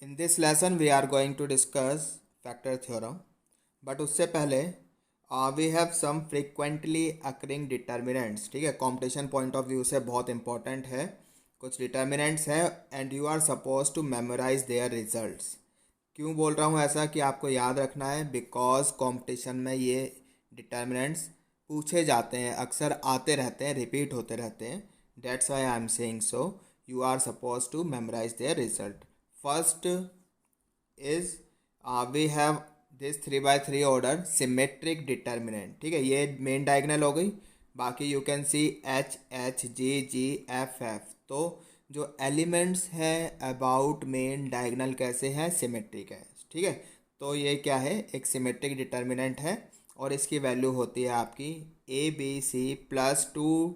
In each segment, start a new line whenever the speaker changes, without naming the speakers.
In this lesson we are going to discuss factor theorem, but उससे पहले we have some frequently occurring determinants. ठीक है, competition point of view से बहुत important है. कुछ determinants है and you are supposed to memorize their results. क्यों बोल रहा हूँ ऐसा कि आपको याद रखना है? बिकॉज कंपटीशन में ये डिटर्मिनेंट्स पूछे जाते हैं, अक्सर आते रहते हैं, रिपीट होते रहते हैं. That's why I am saying so. You are suppose to memorize their result. First is we have this 3/3 order symmetric determinant. ठीक है, ये मेन डायगोनल हो गई. बाकी you can see H H G G F F. तो जो elements हैं about main diagonal कैसे हैं? सिमेट्रिक है. ठीक है, तो ये क्या है? एक सिमेट्रिक डिटर्मिनेंट है और इसकी वैल्यू होती है आपकी A B C plus 2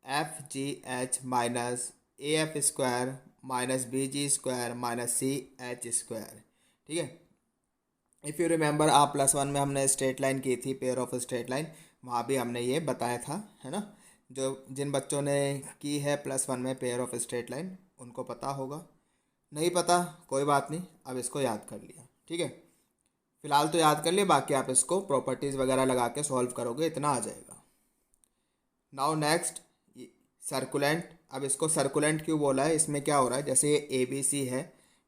FGH minus AF² minus BG² minus CH². ठीक है, इफ़ यू रिमेंबर आप +1 में हमने स्ट्रेट लाइन की थी, पेयर ऑफ स्ट्रेट लाइन, वहाँ भी हमने ये बताया था, है ना. जो जिन बच्चों ने की है +1 में पेयर ऑफ स्ट्रेट लाइन उनको पता होगा. नहीं पता कोई बात नहीं, अब इसको याद कर लिया. ठीक है, फिलहाल तो याद कर लिया, बाकी आप इसको प्रॉपर्टीज़ वगैरह लगा के सॉल्व करोगे, इतना आ जाएगा. Now next succulent. अब इसको सर्कुलेंट क्यों बोला है? इसमें क्या हो रहा है, जैसे ये ABC है.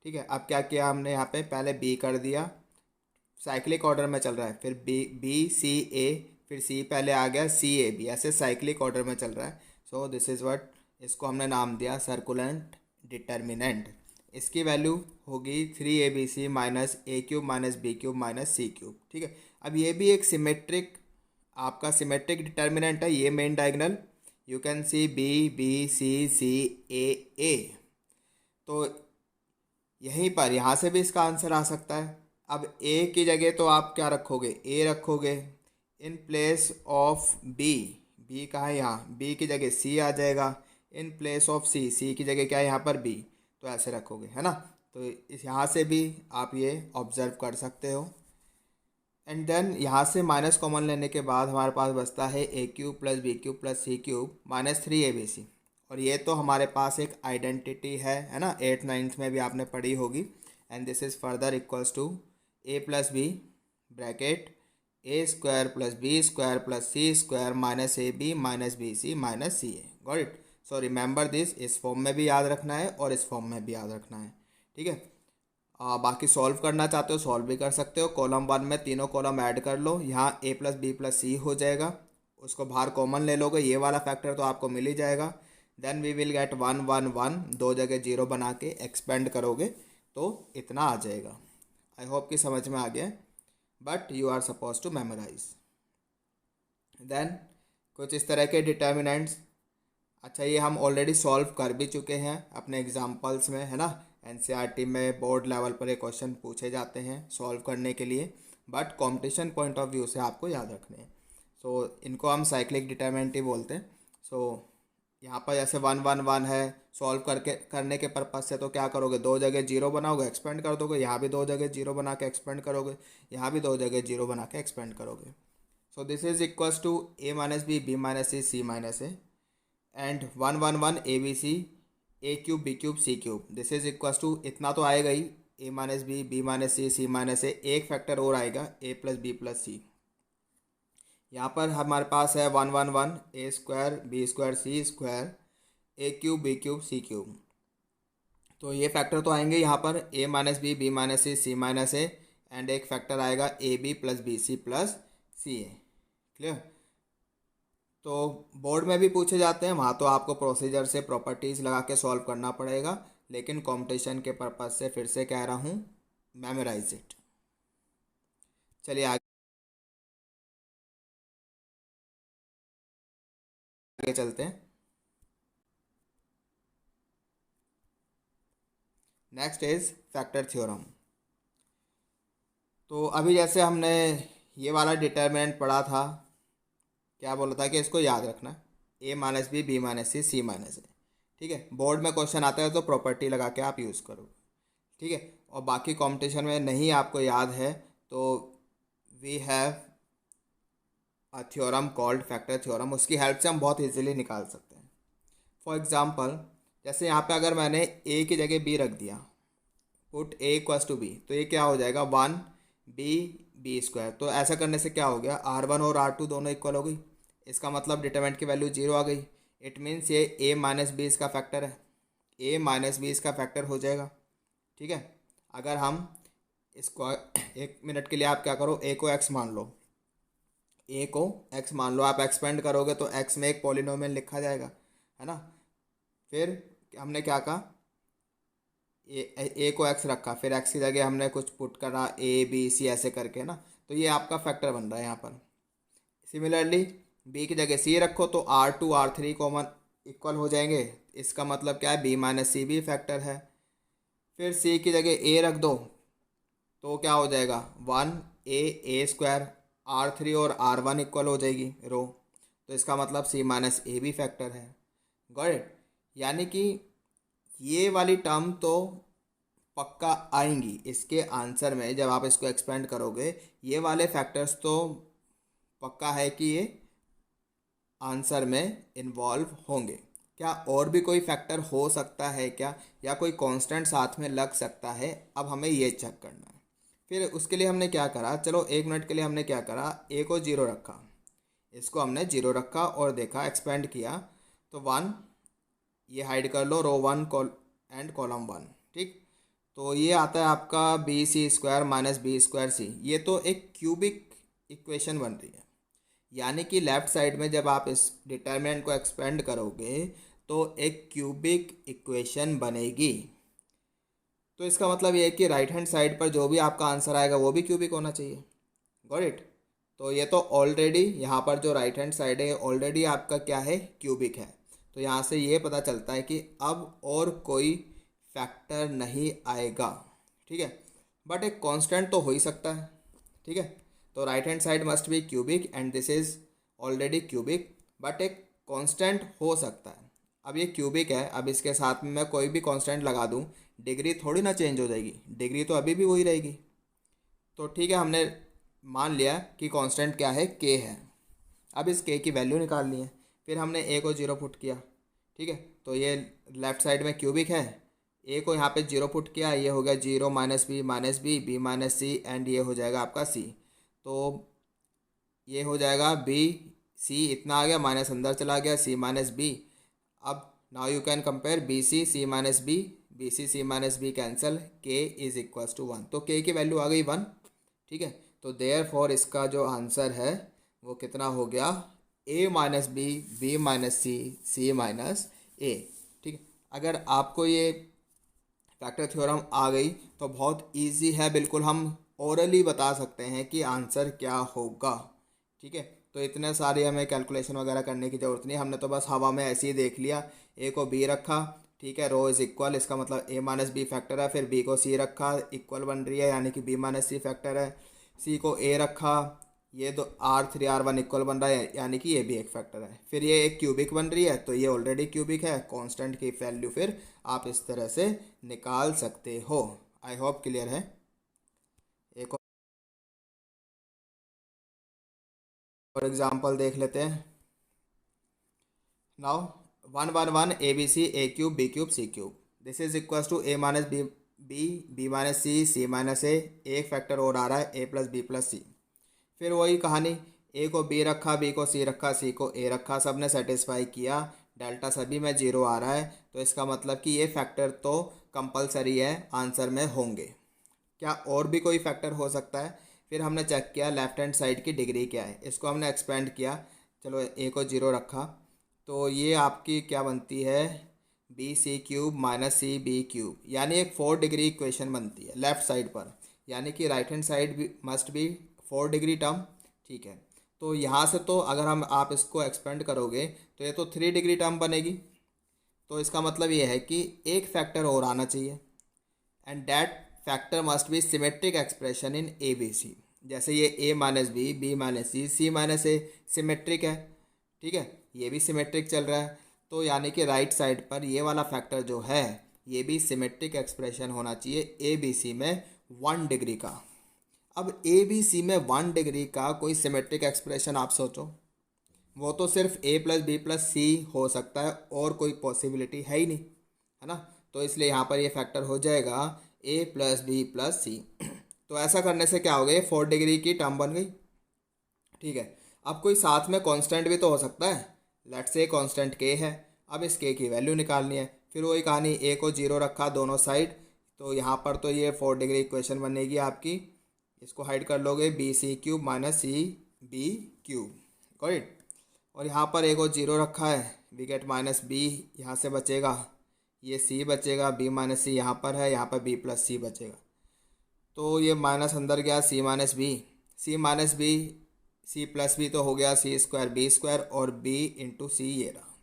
ठीक है, अब क्या किया हमने यहाँ पे? पहले B कर दिया, साइक्लिक ऑर्डर में चल रहा है, फिर BCA, फिर C पहले आ गया, CAB, ऐसे साइक्लिक ऑर्डर में चल रहा है. सो दिस इज़ व्हाट, इसको हमने नाम दिया सर्कुलेंट डिटर्मिनेंट. इसकी वैल्यू होगी 3ABC minus A³ minus B³ minus C³. ठीक है, अब ये भी एक सिमेट्रिक, आपका सिमेट्रिक डिटर्मिनेंट है. ये main diagonal you can C BBCCAA. तो यहीं पर यहाँ से भी इसका आंसर आ सकता है. अब A की जगह तो आप क्या रखोगे? A रखोगे. इन प्लेस ऑफ B कहाँ है? यहाँ B की जगह C आ जाएगा. इन प्लेस ऑफ C की जगह क्या है यहाँ पर? B. तो ऐसे रखोगे, है ना. तो इस यहाँ से भी आप ये ऑब्जर्व कर सकते हो. एंड देन यहाँ से माइनस कॉमन लेने के बाद हमारे पास बचता है A³ plus B³ plus C³ minus 3ABC. और ये तो हमारे पास एक आइडेंटिटी है ना. 8th-9th में भी आपने पढ़ी होगी. And this is further equals to A plus B bracket A² plus B² plus C² minus AB minus BC minus CA. Got it. So remember this. इस फॉर्म में भी याद रखना है और इस फॉर्म में भी याद रखना है. ठीक है, बाकी सॉल्व करना चाहते हो सॉल्व भी कर सकते हो. कॉलम 1 में तीनों कॉलम ऐड कर लो, यहाँ A plus B plus C हो जाएगा. उसको बाहर कॉमन ले लोगे, ये वाला फैक्टर तो आपको मिल ही जाएगा. देन वी विल गेट 1 1 1, दो जगह 0 बना के एक्सपेंड करोगे तो इतना आ जाएगा. आई होप कि समझ में आ गया, but you are suppose to memorize. Then कुछ इस तरह के डिटर्मिनेंट्स. अच्छा, ये हम ऑलरेडी सॉल्व कर भी चुके हैं अपने एग्जाम्पल्स में, है ना. NCERT में बोर्ड लेवल पर ये क्वेश्चन पूछे जाते हैं सॉल्व करने के लिए, but competition point of view से आपको याद रखने हैं. सो इनको हम साइक्लिक डिटर्मिनेंट ही बोलते हैं. सो यहाँ पर जैसे 1 1 1 है, सॉल्व करने के पर्पज से तो क्या करोगे? दो जगह 0 बनाओगे, एक्सपेंड कर दोगे. यहाँ भी दो जगह 0 बना के एक्सपेंड करोगे, यहाँ भी दो जगह 0 बना के एक्सपेंड करोगे. So this is equals to A minus B B minus C C minus A and 1 1 1 ABC A³ B³ C³. This is equals to, इतना तो आएगा ही, A minus B B minus C C minus A. एक factor और आएगा A plus B plus C. यहाँ पर हमारे पास है 1 1 1 A² B² C² A³ B³ C³. तो ये फैक्टर तो आएंगे यहाँ पर A minus B B minus C C minus A and एक फैक्टर आएगा AB plus BC plus CA. Clear. तो बोर्ड में भी पूछे जाते हैं, वहाँ तो आपको प्रोसीजर से प्रॉपर्टीज़ लगा के सॉल्व करना पड़ेगा, लेकिन कंपटीशन के पर्पज से फिर से कह रहा हूँ, मेमोराइज इट. चलिए आगे चलते हैं. Next is factor theorem. तो अभी जैसे हमने ये वाला डिटर्मिनेंट पढ़ा था, क्या बोला था कि इसको याद रखना, A minus B B minus C C minus A. ठीक है, बोर्ड में क्वेश्चन आता है तो प्रॉपर्टी लगा के आप यूज़ करो. ठीक है, और बाकी कंपटीशन में नहीं आपको याद है तो we have a theorem called factor theorem. उसकी हेल्प से हम बहुत इजीली निकाल सकते हैं. फॉर एग्जांपल, जैसे यहाँ पे अगर मैंने A की जगह B रख दिया, put A equals to B, तो ये क्या हो जाएगा 1 बी स्क्वायर। तो ऐसा करने से क्या हो गया, R1 और R2 दोनों इक्वल हो गई। इसका मतलब डिटरमिनेंट की वैल्यू 0 आ गई। इट मीन्स ये a माइनस बी इसका फैक्टर है, a माइनस बी इसका फैक्टर हो जाएगा। ठीक है, अगर हम इसको 1 मिनट के लिए आप क्या करो, a को x मान लो, a को x मान लो, आप एक्सपेंड करोगे तो x में एक पॉलिनोमियल लिखा जाएगा, है ना। फिर हमने क्या कहा, ए को एक्स रखा, फिर एक्स की जगह हमने कुछ पुट करा A B C ऐसे करके ना, तो ये आपका फैक्टर बन रहा है यहाँ पर। सिमिलरली बी की जगह सी रखो तो R2 R3 कॉमन इक्वल हो जाएंगे। इसका मतलब क्या है, बी माइनस सी भी फैक्टर है। फिर सी की जगह ए रख दो तो क्या हो जाएगा 1 A R3 और R1 इक्वल हो जाएगी रो, तो इसका मतलब सी माइनस ए भी फैक्टर है। Got it. यानी कि ये वाली टर्म तो पक्का आएंगी इसके आंसर में, जब आप इसको एक्सपेंड करोगे ये वाले फैक्टर्स तो पक्का है कि ये आंसर में इन्वॉल्व होंगे। क्या और भी कोई फैक्टर हो सकता है क्या, या कोई कांस्टेंट साथ में लग सकता है, अब हमें ये चेक करना है। फिर उसके लिए हमने क्या करा, चलो 1 मिनट के लिए हमने क्या करा, ए को 0 रखा, इसको हमने 0 रखा और देखा एक्सपेंड किया तो 1, ये हाइड कर लो रो 1 एंड कॉलम 1। ठीक, तो ये आता है आपका B C² माइनस B²C। ये तो एक क्यूबिक इक्वेशन बन रही है, यानी कि लेफ्ट साइड में जब आप इस डिटर्मिनेंट को एक्सपेंड करोगे तो एक क्यूबिक इक्वेशन बनेगी। तो इसका मतलब ये है कि राइट हैंड साइड पर जो भी आपका आंसर आएगा वो भी क्यूबिक होना चाहिए। Got it. तो ये तो ऑलरेडी यहाँ पर जो राइट हैंड साइड है ऑलरेडी आपका क्या है, क्यूबिक है। तो यहाँ से ये पता चलता है कि अब और कोई फैक्टर नहीं आएगा। ठीक है, बट एक कांस्टेंट तो हो ही सकता है। ठीक है, तो right hand side must be cubic and this is already cubic, but एक कांस्टेंट हो सकता है। अब ये क्यूबिक है, अब इसके साथ में मैं कोई भी कांस्टेंट लगा दूँ, डिग्री थोड़ी ना चेंज हो जाएगी, डिग्री तो अभी भी वही रहेगी। तो ठीक है, हमने मान लिया कि कांस्टेंट क्या है, के है। अब इस के की वैल्यू निकालनी है। फिर हमने ए को 0 पुट किया। ठीक है, तो ये लेफ्ट साइड में क्यूबिक है, ए को यहाँ पे 0 पुट किया, ये हो गया 0 minus B B minus C and ये हो जाएगा आपका सी। तो ये हो जाएगा बी सी, इतना आ गया, माइनस अंदर चला गया, सी माइनस बी। अब now you can compare C minus B C minus B cancel, K is equals to 1। तो के की वैल्यू आ गई 1। ठीक है, तो देयरफॉर इसका जो आंसर है वो कितना हो गया, ए minus B minus C minus ए। ठीक है, अगर आपको ये फैक्टर थ्योरम आ गई तो बहुत इजी है, बिल्कुल हम ओरली बता सकते हैं कि आंसर क्या होगा। ठीक है, तो इतने सारे हमें कैलकुलेशन वगैरह करने की ज़रूरत नहीं, हमने तो बस हवा में ऐसे ही देख लिया, ए को बी रखा, ठीक है, रो इज़ इक्वल, इसका मतलब ए माइनस बी फैक्टर है, फिर बी को सी रखा, इक्वल बन रही है यानी कि बी माइनस सी फैक्टर है, सी को ए रखा, ये दो R3 R1 इक्वल बन रहा है यानी कि ये भी एक फैक्टर है, फिर ये एक क्यूबिक बन रही है तो ये ऑलरेडी क्यूबिक है। कांस्टेंट की वैल्यू फिर आप इस तरह से निकाल सकते हो। आई होप क्लियर है। एक और एग्जांपल देख लेते हैं। Now 1 1 1 ABC A³ B³ C³ this is equal to A minus B minus C minus A, एक फैक्टर और आ रहा है A plus B plus C. फिर वही कहानी, ए को बी रखा, बी को सी रखा, सी को ए रखा, सब ने सेटिस्फाई किया, डेल्टा सभी में 0 आ रहा है, तो इसका मतलब कि ये फैक्टर तो कंपलसरी है आंसर में होंगे। क्या और भी कोई फैक्टर हो सकता है? फिर हमने चेक किया लेफ्ट हैंड साइड की डिग्री क्या है, इसको हमने एक्सपेंड किया, चलो ए को 0 रखा, तो ये आपकी क्या बनती है, B C³ minus C B³, यानी एक 4 डिग्री इक्वेशन बनती है लेफ्ट साइड पर, यानी कि राइट हैंड साइड भी मस्ट बी 4 डिग्री टर्म। ठीक है, तो यहाँ से तो अगर हम आप इसको एक्सपेंड करोगे तो ये तो 3 डिग्री टर्म बनेगी, तो इसका मतलब ये है कि एक फैक्टर और आना चाहिए and that factor must be symmetric expression in ABC। जैसे ये A minus B minus C minus A symmetric है, ठीक है, ये भी सिमेट्रिक चल रहा है, तो यानी कि राइट साइड पर ये वाला फैक्टर जो है ये भी सिमेट्रिक एक्सप्रेशन होना चाहिए ABC में 1 डिग्री का। अब ABC में 1 डिग्री का कोई सिमेट्रिक एक्सप्रेशन आप सोचो, वो तो सिर्फ A प्लस बी प्लस सी हो सकता है और कोई पॉसिबिलिटी है ही नहीं, है ना। तो इसलिए यहाँ पर ये फैक्टर हो जाएगा ए प्लस बी प्लस सी। तो ऐसा करने से क्या हो गया, 4 डिग्री की टर्म बन गई। ठीक है, अब कोई साथ में कांस्टेंट भी तो हो सकता है। लेट्स से कांस्टेंट के है, अब इस के की वैल्यू निकालनी है। फिर वही कहानी, ए को 0 रखा दोनों साइड, तो यहाँ पर तो ये 4 डिग्री इक्वेशन बनेगी आपकी। इसको हाइड कर लोगे, B C cube minus C B cube, got. और यहाँ पर ए को 0 रखा है, वी गेट माइनस बी, यहाँ से बचेगा ये सी बचेगा, बी माइनस सी यहाँ पर है, यहाँ पर बी प्लस सी बचेगा। तो ये माइनस अंदर गया, C minus B, C minus B, C plus B तो हो गया सी स्क्वायर बी स्क्वायर, और बी इंटू सी ये रहा।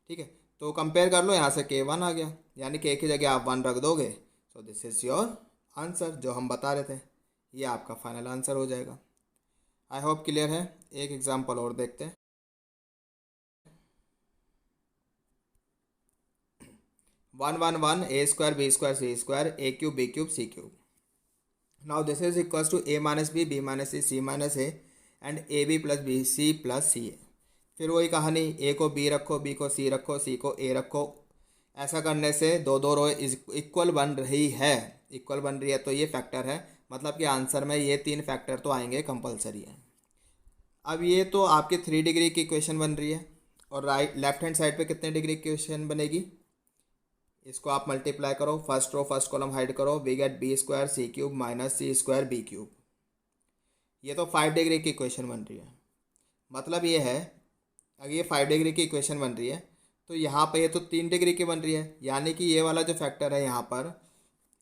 ठीक है, तो कंपेयर कर लो, यहाँ से के 1 आ गया, यानी के की जगह आप 1 रख दोगे। सो दिस इज़ योर आंसर, जो हम बता रहे थे, ये आपका फाइनल आंसर हो जाएगा। आई होप क्लियर है। एक एग्जांपल और देखते हैं। 1 1 1 A square B square C square A cube B cube C cube. Now this is equals to A minus B minus C minus A and A B plus C A. फिर वही कहानी, ए को B रखो, B को सी रखो, सी को ए रखो। ऐसा करने से दो दो रो इक्वल बन रही है, इक्वल बन रही है, तो ये फैक्टर है, मतलब कि आंसर में ये 3 फैक्टर तो आएंगे कंपलसरी है। अब ये तो आपकी 3 डिग्री की इक्वेशन बन रही है, और राइट लेफ्ट हैंड साइड पे कितने डिग्री की इक्वेशन बनेगी, इसको आप मल्टीप्लाई करो, first row first column hide करो, we get B square C cube minus C square B cube. ये तो 5 डिग्री की इक्वेशन बन रही है। मतलब ये है, अगर ये 5 डिग्री की इक्वेशन बन रही है, तो यहाँ पे ये तो 3 डिग्री की बन रही है, यानी कि ये वाला जो फैक्टर है यहाँ पर,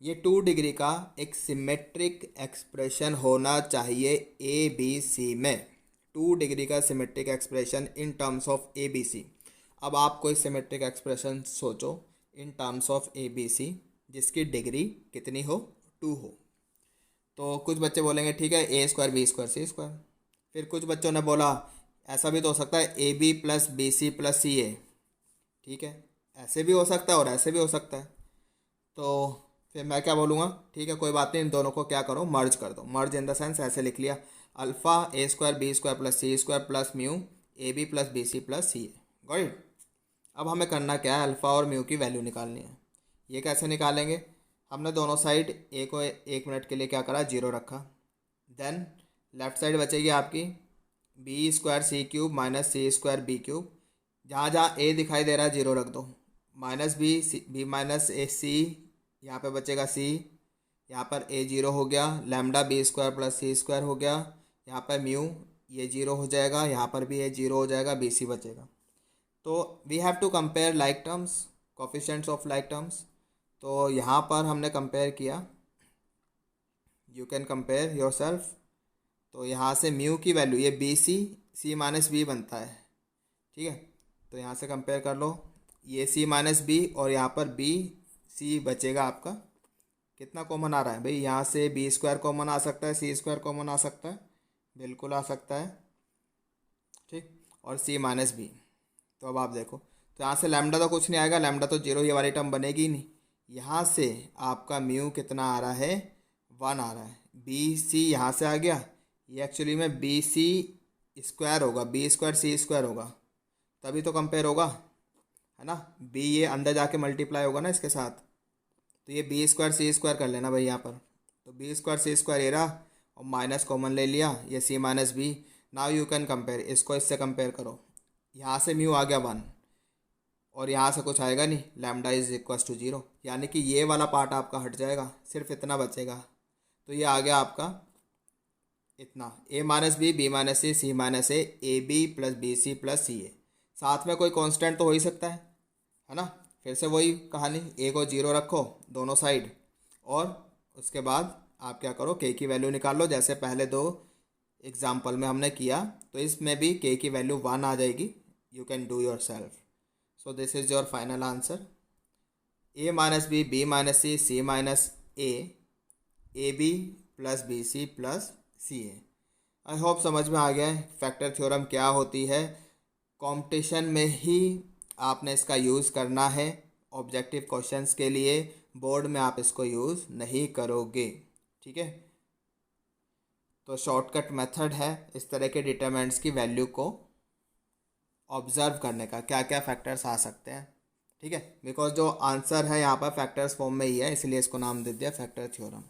ये 2 डिग्री का एक सिमेट्रिक एक्सप्रेशन होना चाहिए ए बी सी में। 2 डिग्री का symmetric expression in terms of A B C. अब आप कोई सिमेट्रिक एक्सप्रेशन सोचो in terms of A B C, जिसकी डिग्री कितनी हो, 2 हो। तो कुछ बच्चे बोलेंगे ठीक है, ए square B square C square. फिर कुछ बच्चों ने बोला ऐसा भी तो हो सकता है, A B plus B C plus C A. ठीक है, ऐसे भी हो सकता है और ऐसे भी हो सकता है। तो फिर मैं क्या बोलूँगा, ठीक है कोई बात नहीं, इन दोनों को क्या करो, मर्ज कर दो। मर्ज इन द सेंस ऐसे लिख लिया, alpha A square B square plus C square plus mu A B plus B C plus C A, got it. अब हमें करना क्या है, अल्फ़ा और म्यू की वैल्यू निकालनी है। ये कैसे निकालेंगे, हमने दोनों साइड ए को 1 मिनट के लिए क्या करा, 0 रखा। देन लेफ्ट साइड बचेगी आपकी B square C cube minus C square B cube. जहाँ जहाँ ए दिखाई दे रहा है 0 रख दो, minus B C B minus A C, यहाँ पे बचेगा सी, यहाँ पर ए 0 हो गया, lambda B square plus C square हो गया, यहाँ पर म्यू ये 0 हो जाएगा, यहाँ पर भी ये 0 हो जाएगा, बी सी बचेगा। तो we have to compare like terms, coefficients of like terms. तो यहाँ पर हमने कंपेयर किया, you can compare yourself. तो यहाँ से म्यू की वैल्यू, ये B C, C minus B बनता है, ठीक है। तो यहाँ से कंपेयर कर लो, ये सी माइनस बी और यहाँ पर बी सी बचेगा आपका। कितना कॉमन आ रहा है भाई, यहाँ से बी स्क्वायर कॉमन आ सकता है, सी स्क्वायर कॉमन आ सकता है, बिल्कुल आ सकता है, ठीक। और सी माइनस बी, तो अब आप देखो, तो यहाँ से लैम्डा तो कुछ नहीं आएगा, लैम्डा तो 0, ये वाली टर्म बनेगी ही नहीं। यहाँ से आपका म्यू कितना आ रहा है, 1 आ रहा है। बी सी यहाँ से आ गया, ये एक्चुअली में बी सी स्क्वायर होगा, बी स्क्वायर सी स्क्वायर होगा, तभी तो कंपेयर होगा, है ना। बी ये अंदर जाके मल्टीप्लाई होगा ना इसके साथ, तो ये बी स्क्वायर सी स्क्वायर कर लेना भाई यहाँ पर। तो बी स्क्वायर सी स्क्वायर ये रहा, और माइनस कॉमन ले लिया, ये C minus B. Now you can compare, इसको इससे कंपेयर करो। यहाँ से म्यू आ गया 1, और यहाँ से कुछ आएगा नहीं, लैम्डा इज इक्वल्स टू 0, यानी कि ये वाला पार्ट आपका हट जाएगा, सिर्फ इतना बचेगा। तो ये आ गया आपका इतना, A minus B minus C minus A B plus B C plus C A. साथ में कोई कांस्टेंट तो हो ही सकता है ना। फिर से वही कहानी, ए को 0 रखो दोनों साइड, और उसके बाद आप क्या करो, के की वैल्यू निकाल लो, जैसे पहले 2 एग्जाम्पल में हमने किया। तो इसमें भी के की वैल्यू 1 आ जाएगी, you can do yourself. So this is your final answer, A minus B minus C minus A B plus B C plus C A. I hope समझ में आ गया है फैक्टर थ्योरम क्या होती है। कंपटीशन में ही आपने इसका यूज़ करना है, ऑब्जेक्टिव क्वेश्चंस के लिए, बोर्ड में आप इसको यूज़ नहीं करोगे, ठीक है। तो शॉर्टकट मेथड है इस तरह के डिटरमिनेंट्स की वैल्यू को ऑब्ज़र्व करने का, क्या क्या फैक्टर्स आ सकते हैं, ठीक है, बिकॉज जो आंसर है यहाँ पर फैक्टर्स फॉर्म में ही है, इसलिए इसको नाम दे दिया फैक्टर थ्योरम।